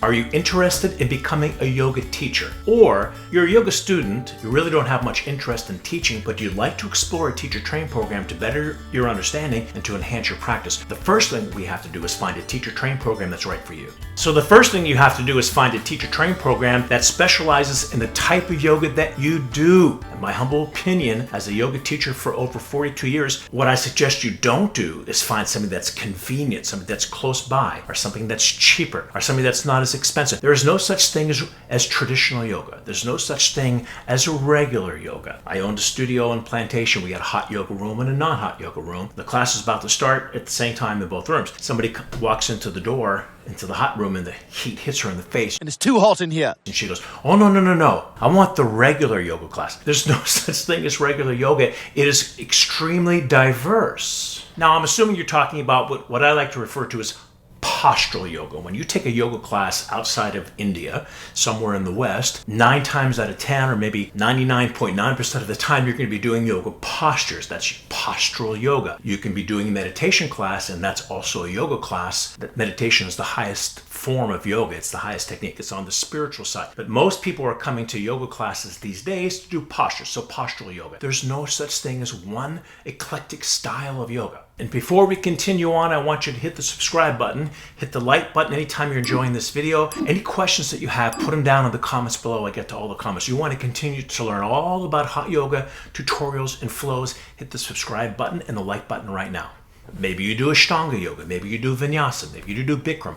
Are you interested in becoming a yoga teacher? Or you're a yoga student, you really don't have much interest in teaching, but you'd like to explore a teacher training program to better your understanding and to enhance your practice. The first thing we have to do is find a teacher training program that's right for you. So the first thing you have to do is find a teacher training program that specializes in the type of yoga that you do. In my humble opinion, as a yoga teacher for over 42 years, what I suggest you don't do is find something that's convenient, something that's close by, or something that's cheaper, or something that's not as expensive. There is no such thing as traditional yoga. There's no such thing as regular yoga. I owned a studio in Plantation. We had a hot yoga room and a non-hot yoga room. The class is about to start at the same time in both rooms. Somebody walks into the door, into the hot room, and the heat hits her in the face. And it's too hot in here. And she goes, oh, no. I want the regular yoga class. There's no such thing as regular yoga. It is extremely diverse. Now, I'm assuming you're talking about what I like to refer to as postural yoga. When you take a yoga class outside of India, somewhere in the West, 9 times out of 10, or maybe 99.9% of the time, you're going to be doing yoga postures. That's postural yoga. You can be doing a meditation class, and that's also a yoga class. That meditation is the highest form of yoga. It's the highest technique. It's on the spiritual side. But most people are coming to yoga classes these days to do postures, so postural yoga. There's no such thing as one eclectic style of yoga. And before we continue on, I want you to hit the subscribe button, hit the like button anytime you're enjoying this video. Any questions that you have, put them down in the comments below. I get to all the comments. You want to continue to learn all about hot yoga, tutorials, and flows, hit the subscribe button and the like button right now. Maybe you do Ashtanga yoga, maybe you do Vinyasa, maybe you do Bikram,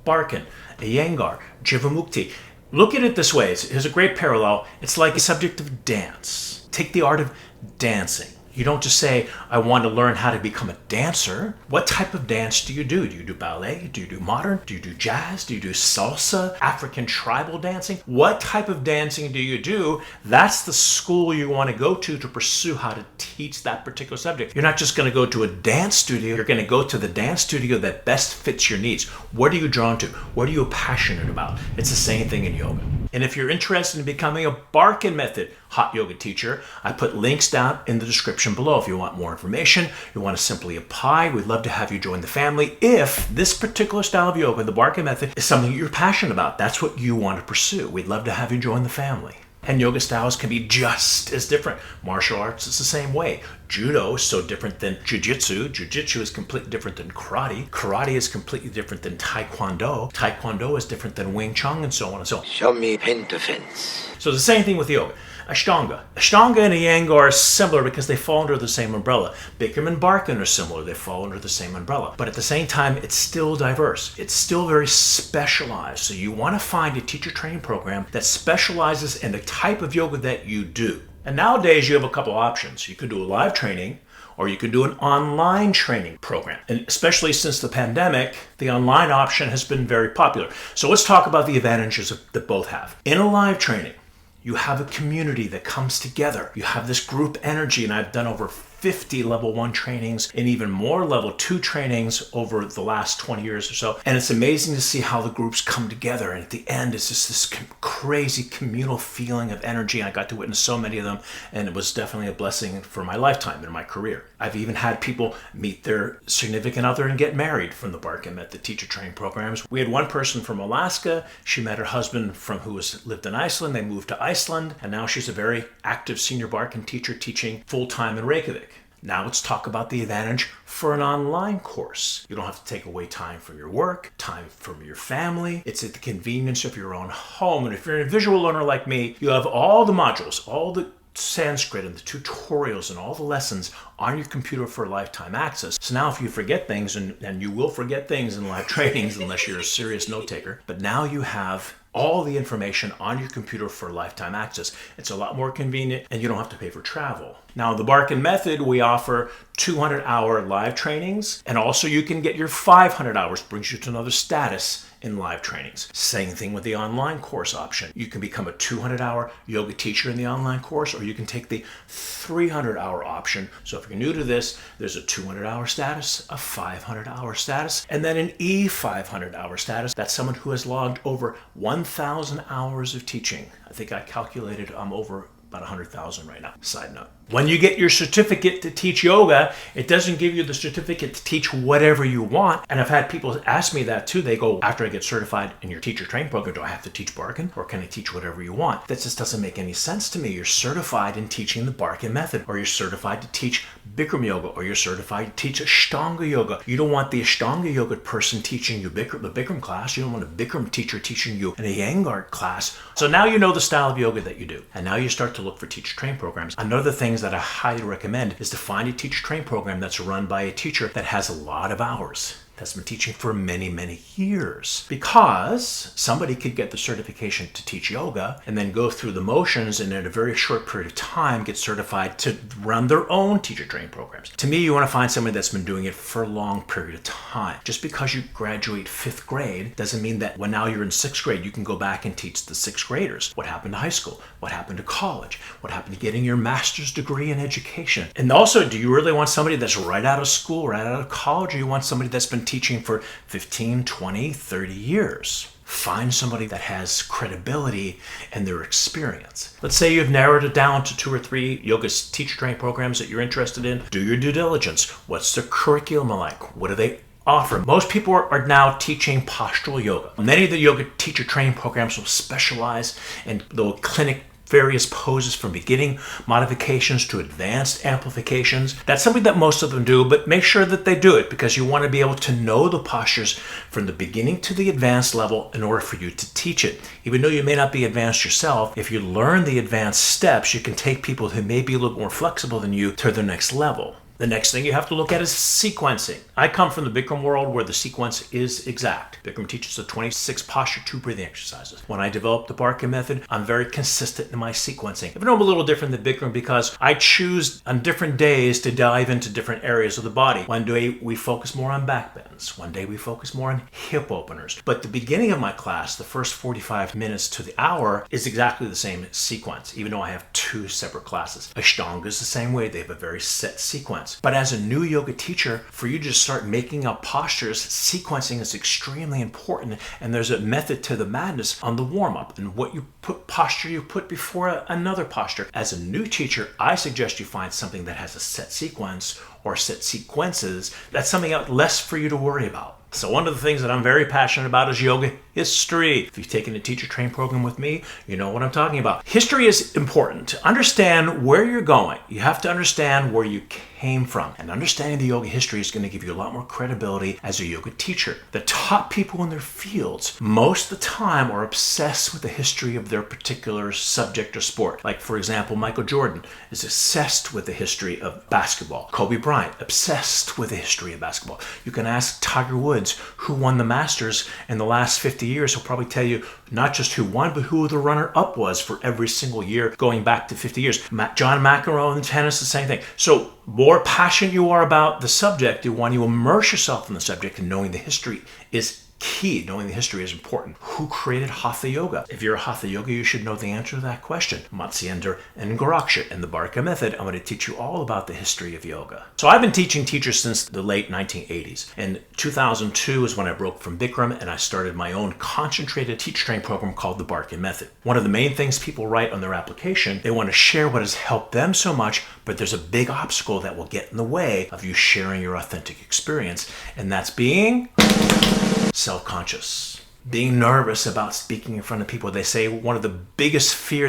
Barkan, Iyengar, Jivamukti. Look at it this way. Here's a great parallel. It's like a subject of dance. Take the art of dancing. You don't just say, I want to learn how to become a dancer. What type of dance do you do? Do you do ballet? Do you do modern? Do you do jazz? Do you do salsa? African tribal dancing? What type of dancing do you do? That's the school you want to go to pursue how to teach that particular subject. You're not just going to go to a dance studio. You're going to go to the dance studio that best fits your needs. What are you drawn to? What are you passionate about? It's the same thing in yoga. And if you're interested in becoming a Barkin Method hot yoga teacher, I put links down in the description below. If you want more information, you want to simply apply, we'd love to have you join the family. If this particular style of yoga, the Barkin Method, is something you're passionate about, that's what you want to pursue, we'd love to have you join the family. And yoga styles can be just as different. Martial arts is the same way. Judo is so different than jiu-jitsu. Jiu-jitsu is completely different than karate. Karate is completely different than taekwondo. Taekwondo is different than Wing Chun, and so on and so on. Show me paint defense. So the same thing with yoga. Ashtanga. Ashtanga and Iyengar are similar because they fall under the same umbrella. Bikram and Barkan are similar. They fall under the same umbrella. But at the same time, it's still diverse. It's still very specialized. So you want to find a teacher training program that specializes in the type of yoga that you do. And nowadays, you have a couple options. You could do a live training, or you can do an online training program. And especially since the pandemic, the online option has been very popular. So let's talk about the advantages that both have. In a live training, you have a community that comes together. You have this group energy, and I've done over 50 level 1 trainings and even more level 2 trainings over the last 20 years or so. And it's amazing to see how the groups come together. And at the end, it's just this crazy communal feeling of energy. I got to witness so many of them, and it was definitely a blessing for my lifetime in my career. I've even had people meet their significant other and get married from the Barkin Method teacher training programs. We had one person from Alaska. She met her husband who lived in Iceland. They moved to Iceland, and now she's a very active senior Barkin teacher teaching full-time in Reykjavik. Now let's talk about the advantage for an online course. You don't have to take away time from your work, time from your family. It's at the convenience of your own home. And if you're a visual learner like me, you have all the modules, all the Sanskrit and the tutorials and all the lessons on your computer for lifetime access. So now if you forget things, and you will forget things in live trainings unless you're a serious note taker, but now you have all the information on your computer for lifetime access. It's a lot more convenient, and you don't have to pay for travel. Now, the Barkin Method, we offer 200-hour live trainings, and also you can get your 500 hours, brings you to another status in live trainings. Same thing with the online course option. You can become a 200-hour yoga teacher in the online course, or you can take the 300-hour option. So if you're new to this, there's a 200-hour status, a 500-hour status, and then an E500-hour status. That's someone who has logged over 1,000 hours of teaching. I think I calculated over about 100,000 right now. Side note. When you get your certificate to teach yoga, it doesn't give you the certificate to teach whatever you want. And I've had people ask me that too. They go, after I get certified in your teacher training program, do I have to teach Barkin, or can I teach whatever you want? That just doesn't make any sense to me. You're certified in teaching the Barkin Method, or you're certified to teach Bikram yoga, or you're certified to teach Ashtanga yoga. You don't want the Ashtanga yoga person teaching you the Bikram class. You don't want a Bikram teacher teaching you an Iyengar class. So now you know the style of yoga that you do. And now you start to look for teacher train programs. Another thing that I highly recommend is to find a teacher train program that's run by a teacher that has a lot of hours, that's been teaching for many, many years. Because somebody could get the certification to teach yoga and then go through the motions and in a very short period of time get certified to run their own teacher training programs. To me, you want to find somebody that's been doing it for a long period of time. Just because you graduate 5th grade doesn't mean that when now you're in 6th grade, you can go back and teach the 6th graders. What happened to high school? What happened to college? What happened to getting your master's degree in education? And also, do you really want somebody that's right out of school, right out of college, or you want somebody that's been teaching for 15, 20, 30 years? Find somebody that has credibility in their experience. Let's say you've narrowed it down to 2 or 3 yoga teacher training programs that you're interested in. Do your due diligence. What's their curriculum like? What do they offer? Most people are now teaching postural yoga. Many of the yoga teacher training programs will specialize in the clinic various poses from beginning modifications to advanced amplifications. That's something that most of them do, but make sure that they do it because you want to be able to know the postures from the beginning to the advanced level in order for you to teach it. Even though you may not be advanced yourself, if you learn the advanced steps, you can take people who may be a little more flexible than you to the next level. The next thing you have to look at is sequencing. I come from the Bikram world where the sequence is exact. Bikram teaches the 26 posture 2 breathing exercises. When I developed the Barkin Method, I'm very consistent in my sequencing. Even though I'm a little different than Bikram because I choose on different days to dive into different areas of the body. One day we focus more on back bends. One day we focus more on hip openers. But the beginning of my class, the first 45 minutes to the hour, is exactly the same sequence, even though I have 2 separate classes. Ashtanga is the same way. They have a very set sequence. But as a new yoga teacher, for you to start making up postures, sequencing is extremely important. And there's a method to the madness on the warm-up and what you put posture you put before another posture. As a new teacher, I suggest you find something that has a set sequence or set sequences. That's something less for you to worry about. So one of the things that I'm very passionate about is yoga history. If you've taken a teacher training program with me, you know what I'm talking about. History is important. To understand where you're going, you have to understand where you came from. And understanding the yoga history is going to give you a lot more credibility as a yoga teacher. The top people in their fields, most of the time, are obsessed with the history of their particular subject or sport. Like, for example, Michael Jordan is obsessed with the history of basketball. Kobe Bryant, obsessed with the history of basketball. You can ask Tiger Woods, who won the Masters in the last 50 years. He'll probably tell you not just who won, but who the runner-up was for every single year going back to 50 years. John McEnroe in tennis, the same thing. So more passionate you are about the subject, you want to immerse yourself in the subject, and knowing the history is key. Knowing the history is important. Who created Hatha Yoga? If you're a Hatha Yoga, you should know the answer to that question. Matsyendra and Goraksha. In the Barkin Method, I'm going to teach you all about the history of yoga. So I've been teaching teachers since the late 1980s. In 2002 is when I broke from Bikram and I started my own concentrated teacher training program called the Barkin Method. One of the main things people write on their application, they want to share what has helped them so much, but there's a big obstacle that will get in the way of you sharing your authentic experience, and that's being self-conscious, being nervous about speaking in front of people. They say the biggest fear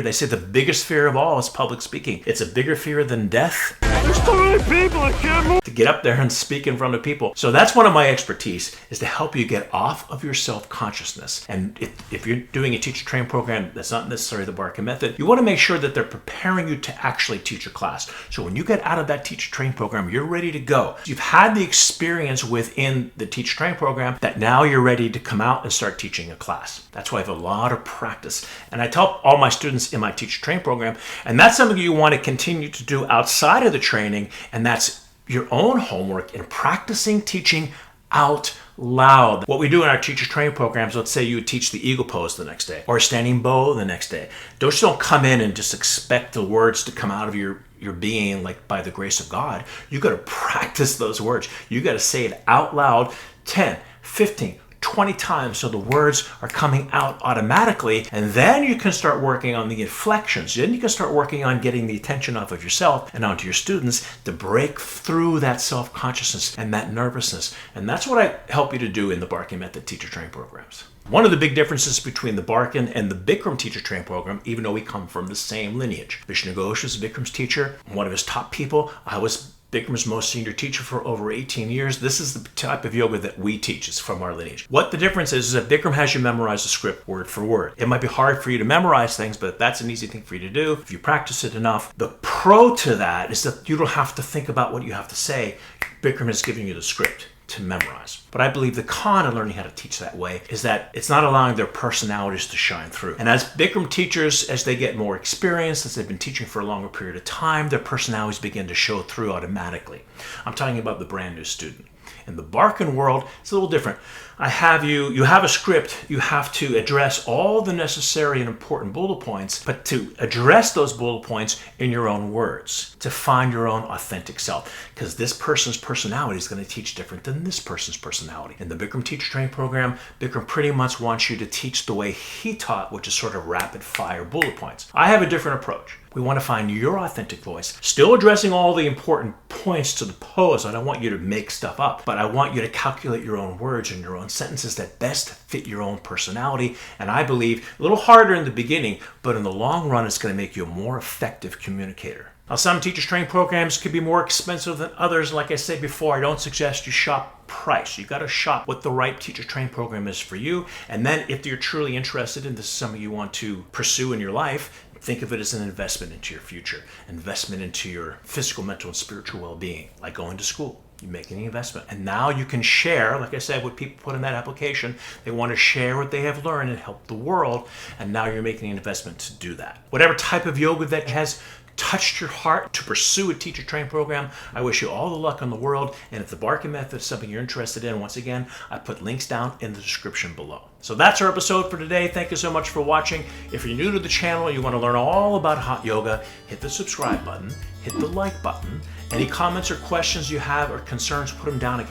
of all is public speaking. It's a bigger fear than death. There's too many people, I can't move. To get up there and speak in front of people. So that's one of my expertise, is to help you get off of your self-consciousness. And if you're doing a teacher training program that's not necessarily the Barkin Method, you want to make sure that they're preparing you to actually teach a class. So when you get out of that teacher training program, you're ready to go. You've had the experience within the teacher training program that now you're ready to come out and start teaching a class. That's why I have a lot of practice. And I tell all my students in my teacher training program, and that's something you want to continue to do outside of the training, and that's your own homework in practicing teaching out loud. What we do in our teacher training programs, let's say you teach the eagle pose the next day or a standing bow the next day. Just don't come in and just expect the words to come out of your being like by the grace of God. You got to practice those words. You got to say it out loud 10, 15, 20 times so the words are coming out automatically, and then you can start working on the inflections. Then you can start working on getting the attention off of yourself and onto your students to break through that self-consciousness and that nervousness. And that's what I help you to do in the Barkin Method teacher training programs. One of the big differences between the Barkin and the Bikram teacher training program, even though we come from the same lineage. Vishnu Ghosh was Bikram's teacher, one of his top people. I was Bikram's most senior teacher for over 18 years. This is the type of yoga that we teach. It's from our lineage. What the difference is that Bikram has you memorize the script word for word. It might be hard for you to memorize things, but that's an easy thing for you to do if you practice it enough. The pro to that is that you don't have to think about what you have to say. Bikram is giving you the script to memorize. But I believe the con of learning how to teach that way is that it's not allowing their personalities to shine through. And as Bikram teachers, as they get more experience, as they've been teaching for a longer period of time, their personalities begin to show through automatically. I'm talking about the brand new student. In the Barkin world, it's a little different. You have a script, you have to address all the necessary and important bullet points, but to address those bullet points in your own words, to find your own authentic self. Because this person's personality is going to teach different than this person's personality. In the Bikram teacher training program, Bikram pretty much wants you to teach the way he taught, which is sort of rapid fire bullet points. I have a different approach. We want to find your authentic voice, still addressing all the important points to the pose. I don't want you to make stuff up, but I want you to calculate your own words and your own sentences that best fit your own personality. And I believe a little harder in the beginning, but in the long run, it's going to make you a more effective communicator. Now, some teachers training programs could be more expensive than others. Like I said before, I don't suggest you shop price. You got to shop what the right teacher training program is for you. And then if you're truly interested and this is something you want to pursue in your life, think of it as an investment into your future, investment into your physical, mental, and spiritual well-being, like going to school. You make an investment. And now you can share, like I said, what people put in that application. They want to share what they have learned and help the world. And now you're making an investment to do that. Whatever type of yoga that has touched your heart to pursue a teacher training program, I wish you all the luck in the world. And if the Barkin Method is something you're interested in, once again, I put links down in the description below. So that's our episode for today. Thank you so much for watching. If you're new to the channel and you want to learn all about hot yoga, hit the subscribe button, hit the like button. Any comments or questions you have or concerns, put them down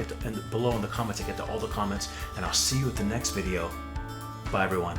below in the comments. I get to all the comments, and I'll see you at the next video. Bye, everyone.